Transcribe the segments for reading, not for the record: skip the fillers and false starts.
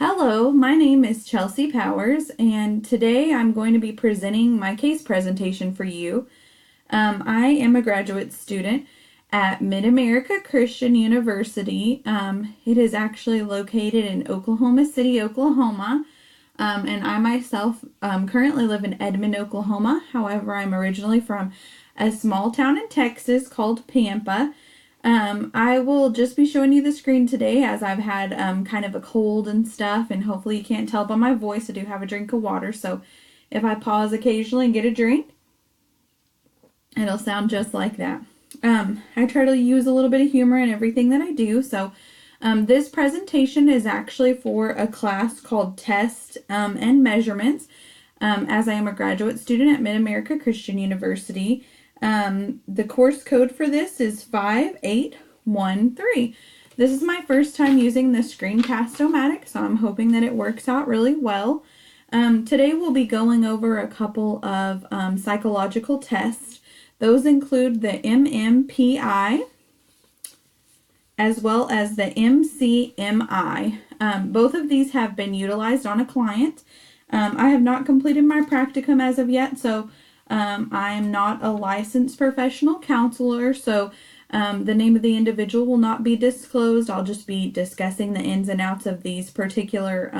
Hello, my name is Chelsea Powers, and today I'm going to be presenting my case presentation for you. I am a graduate student at Mid-America Christian University. It is actually located in Oklahoma City, Oklahoma, and I myself currently live in Edmond, Oklahoma. However, I'm originally from a small town in Texas called Pampa. I will just be showing you the screen today as I've had kind of a cold and stuff, and hopefully you can't tell by my voice. I do have a drink of water, so if I pause occasionally and get a drink, it'll sound just like that. I try to use a little bit of humor in everything that I do, so this presentation is actually for a class called Test and Measurements, as I am a graduate student at Mid-America Christian University. The course code for this is 5813. This is my first time using the Screencast-O-Matic, so I'm hoping that it works out really well. Today we'll be going over a couple of psychological tests. Those include the MMPI as well as the MCMI. Both of these have been utilized on a client. I have not completed my practicum as of yet, so I am not a licensed professional counselor, so the name of the individual will not be disclosed. I'll just be discussing the ins and outs of these particular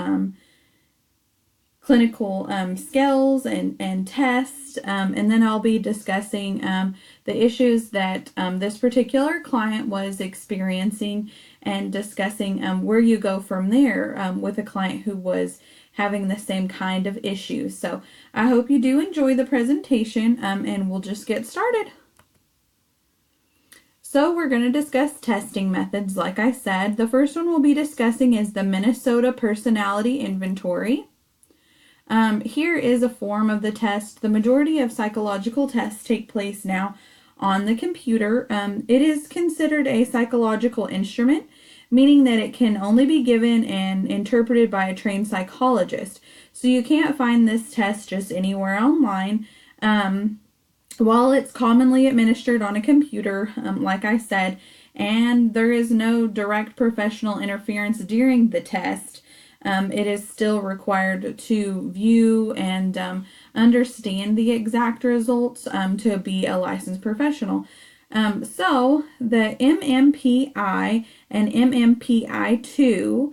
clinical skills and tests, and then I'll be discussing the issues that this particular client was experiencing and discussing where you go from there with a client who was having the same kind of issues. So I hope you do enjoy the presentation, and we'll just get started. So we're going to discuss testing methods. Like I said, the first one we'll be discussing is the Minnesota Personality Inventory. Here is a form of the test. The majority of psychological tests take place now on the computer. It is considered a psychological instrument, meaning that it can only be given and interpreted by a trained psychologist. So you can't find this test just anywhere online. While it's commonly administered on a computer, like I said, and there is no direct professional interference during the test, it is still required to view and understand the exact results to be a licensed professional. So the MMPI and MMPI-2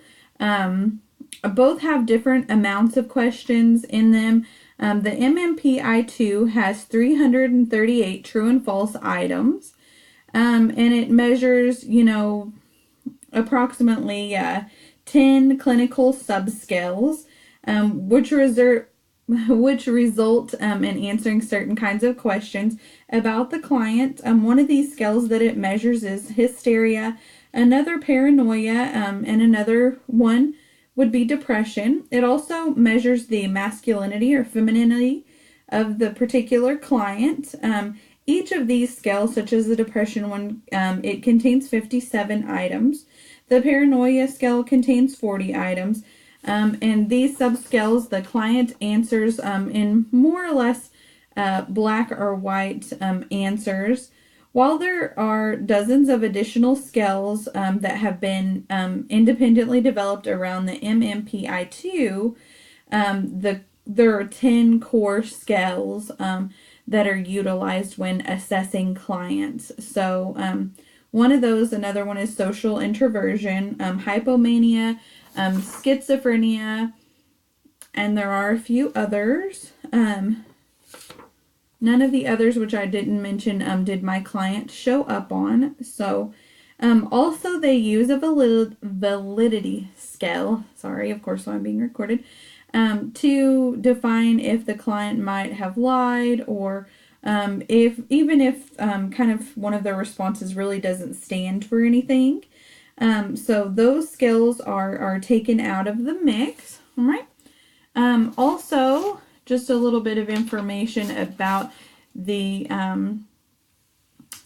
both have different amounts of questions in them. The MMPI-2 has 338 true and false items, and it measures, approximately 10 clinical subscales, which result in answering certain kinds of questions about the client. One of these scales that it measures is hysteria, another paranoia, and another one would be depression. It also measures the masculinity or femininity of the particular client. Each of these scales, such as the depression one, it contains 57 items. The paranoia scale contains 40 items, and these subscales, the client answers in more or less black or white answers. While there are dozens of additional scales that have been independently developed around the MMPI-2, there are 10 core scales that are utilized when assessing clients. So one of those, another one is social introversion, hypomania, schizophrenia, and there are a few others. None of the others, which I didn't mention, did my client show up on. So also they use a validity scale, sorry, of course, I'm being recorded, to define if the client might have lied, or if kind of one of their responses really doesn't stand for anything. So those skills are taken out of the mix. All right. Also, just a little bit of information about the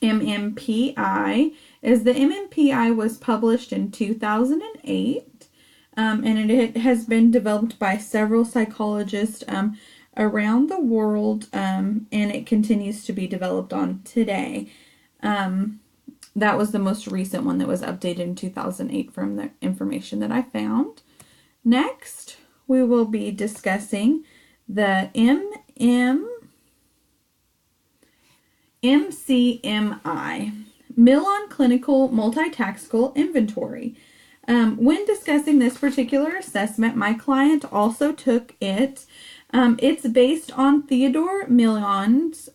MMPI is the MMPI was published in 2008, and it has been developed by several psychologists around the world, and it continues to be developed on today. That was the most recent one that was updated in 2008 from the information that I found. Next, we will be discussing the MCMI, Millon Clinical Multitaxical Inventory. When discussing this particular assessment, my client also took it. It's based on Theodore Millon's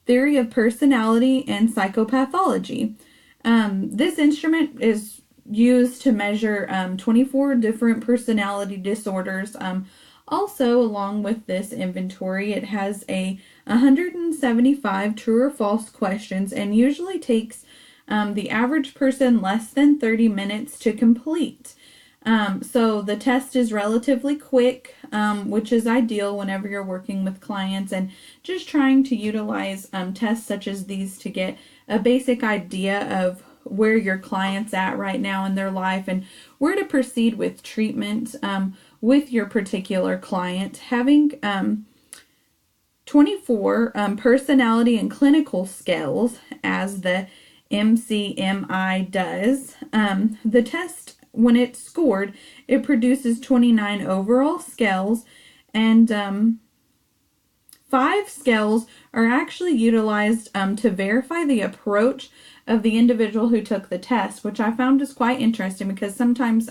theory of personality and psychopathology. This instrument is used to measure 24 different personality disorders. Also, along with this inventory, it has 175 true or false questions and usually takes the average person less than 30 minutes to complete. So the test is relatively quick, which is ideal whenever you're working with clients and just trying to utilize tests such as these to get a basic idea of where your client's at right now in their life and where to proceed with treatment with your particular client. Having 24 personality and clinical scales, as the MCMI does, the test, when it's scored, it produces 29 overall scales, and 5 scales are actually utilized to verify the approach of the individual who took the test, which I found is quite interesting because sometimes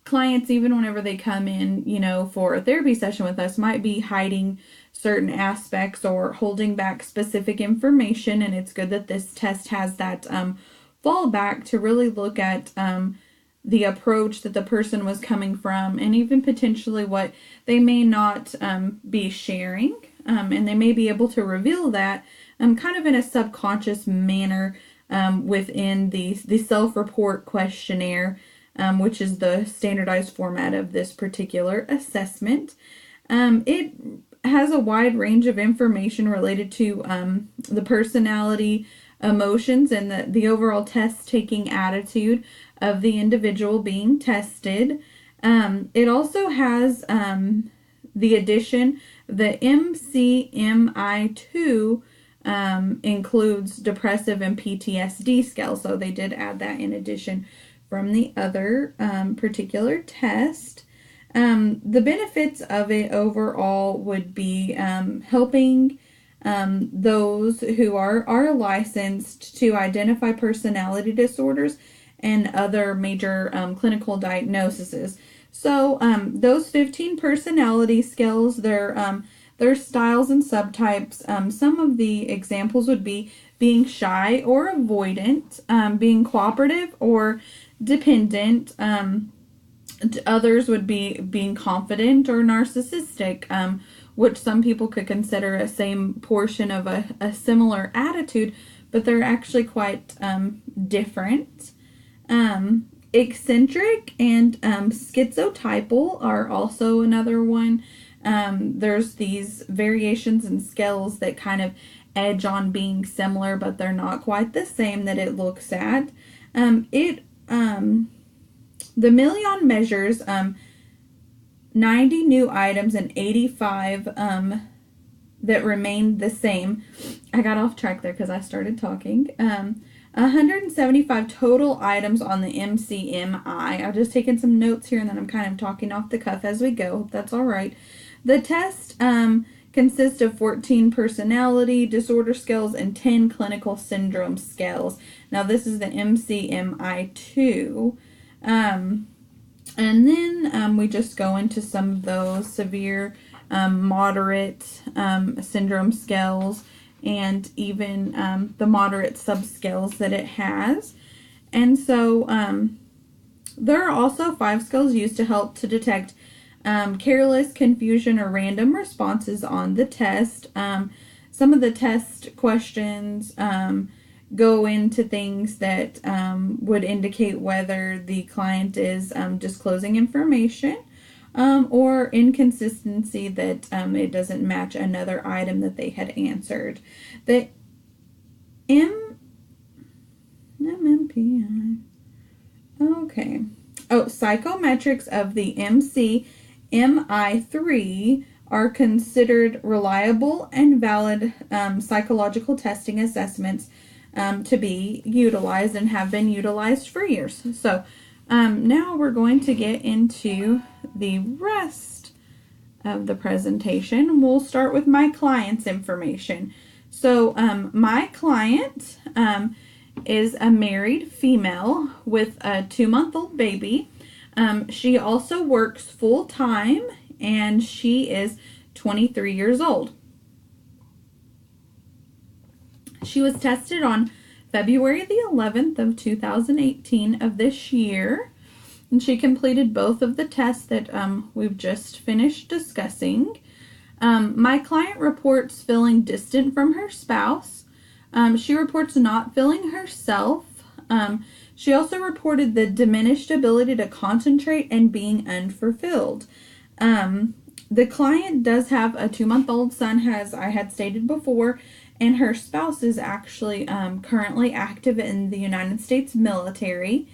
clients, even whenever they come in, for a therapy session with us, might be hiding certain aspects or holding back specific information, and it's good that this test has that fallback to really look at the approach that the person was coming from, and even potentially what they may not be sharing, and they may be able to reveal that kind of in a subconscious manner within the self-report questionnaire, which is the standardized format of this particular assessment. It has a wide range of information related to the personality, emotions, and the overall test-taking attitude of the individual being tested. It also has the addition, the MCMI-2 includes depressive and PTSD scales, so they did add that in addition from the other particular test. The benefits of it overall would be helping those who are licensed to identify personality disorders and other major clinical diagnoses. So those 15 personality scales, their styles and subtypes. Some of the examples would be being shy or avoidant, being cooperative or dependent. Others would be being confident or narcissistic, which some people could consider a same portion of a similar attitude, but they're actually quite different. Eccentric and schizotypal are also another one. There's these variations in scales that kind of edge on being similar, but they're not quite the same that it looks at. The Millon measures 90 new items and 85 that remained the same. I got off track there because I started talking. 175 total items on the MCMI. I've just taken some notes here and then I'm kind of talking off the cuff as we go. Hope that's all right. The test consists of 14 personality disorder scales and 10 clinical syndrome scales. Now this is the MCMI-2. And then we just go into some of those severe, moderate syndrome scales, and even the moderate subscales that it has. And so there are also 5 scales used to help to detect careless, confusion, or random responses on the test. Some of the test questions go into things that would indicate whether the client is disclosing information or inconsistency that it doesn't match another item that they had answered. The MMPI. Okay. Psychometrics of the MCMI-3 are considered reliable and valid psychological testing assessments to be utilized and have been utilized for years. So Now we're going to get into the rest of the presentation. We'll start with my client's information. So my client is a married female with a 2-month-old baby. She also works full-time, and she is 23 years old. She was tested on February the 11th of 2018 of this year, and she completed both of the tests that we've just finished discussing. My client reports feeling distant from her spouse. She reports not feeling herself. She also reported the diminished ability to concentrate and being unfulfilled. The client does have a 2-month-old son, as I had stated before, and her spouse is actually currently active in the United States military,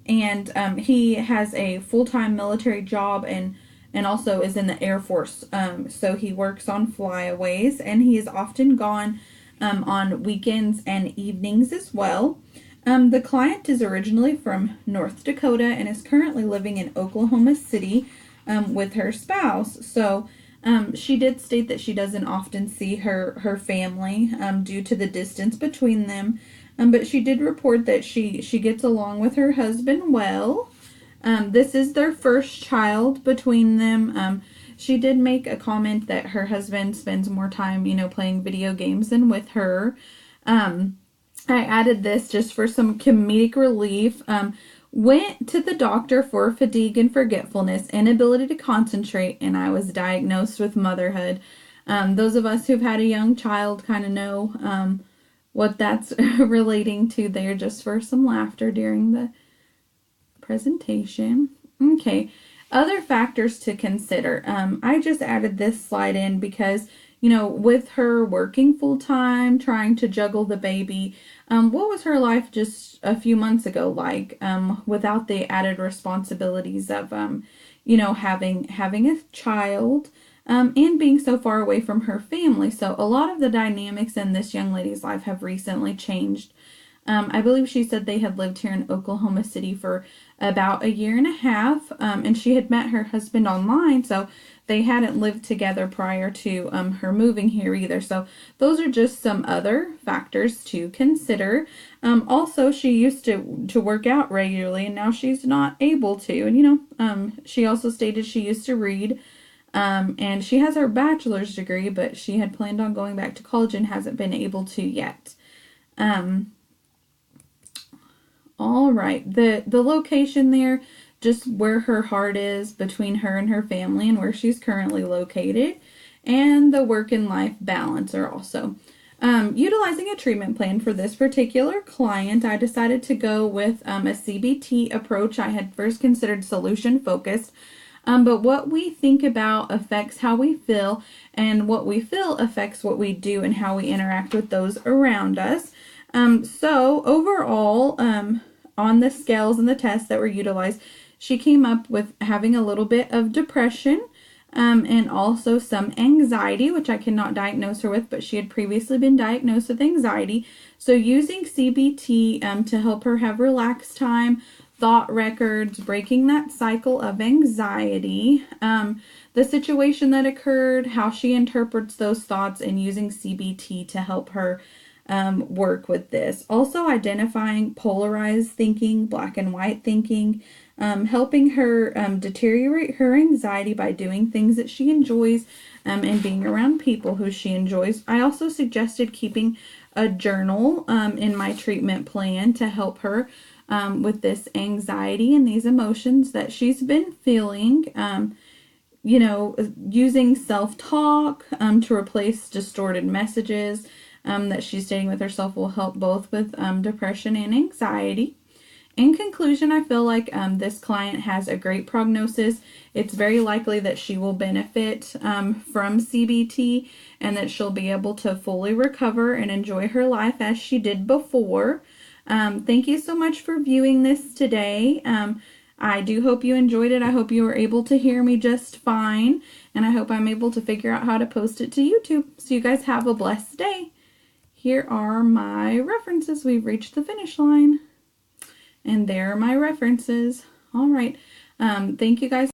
and he has a full-time military job and also is in the Air Force. So he works on flyaways, and he is often gone on weekends and evenings as well. The client is originally from North Dakota and is currently living in Oklahoma City with her spouse. So she did state that she doesn't often see her family due to the distance between them, but she did report that she gets along with her husband well. This is their first child between them. She did make a comment that her husband spends more time, playing video games than with her. I added this just for some comedic relief. Went to the doctor for fatigue and forgetfulness, inability to concentrate, and I was diagnosed with motherhood. Those of us who've had a young child kind of know what that's relating to there, just for some laughter during the presentation. Okay, other factors to consider. I just added this slide in because, with her working full-time, trying to juggle the baby, what was her life just a few months ago like, without the added responsibilities of, having a child, and being so far away from her family. So a lot of the dynamics in this young lady's life have recently changed. I believe she said they had lived here in Oklahoma City for about 1.5 years, and she had met her husband online, so they hadn't lived together prior to her moving here either. So those are just some other factors to consider. Also, she used to work out regularly, and now she's not able to. And she also stated she used to read, and she has her bachelor's degree, but she had planned on going back to college and hasn't been able to yet. All right, the location there, just where her heart is between her and her family and where she's currently located, and the work and life balance are also. Utilizing a treatment plan for this particular client, I decided to go with a CBT approach. I had first considered solution focused, but what we think about affects how we feel, and what we feel affects what we do and how we interact with those around us. So overall, on the scales and the tests that were utilized, she came up with having a little bit of depression, and also some anxiety, which I cannot diagnose her with, but she had previously been diagnosed with anxiety. So using CBT to help her have relaxed time, thought records, breaking that cycle of anxiety, the situation that occurred, how she interprets those thoughts, and using CBT to help her work with this. Also identifying polarized thinking, black and white thinking, helping her deteriorate her anxiety by doing things that she enjoys, and being around people who she enjoys. I also suggested keeping a journal in my treatment plan to help her with this anxiety and these emotions that she's been feeling. Using self-talk to replace distorted messages that she's stating with herself will help both with depression and anxiety. In conclusion, I feel like this client has a great prognosis. It's very likely that she will benefit from CBT, and that she'll be able to fully recover and enjoy her life as she did before. Thank you so much for viewing this today. I do hope you enjoyed it. I hope you were able to hear me just fine, and I hope I'm able to figure out how to post it to YouTube. So you guys have a blessed day. Here are my references. We've reached the finish line. And there are my references. All right. Thank you guys.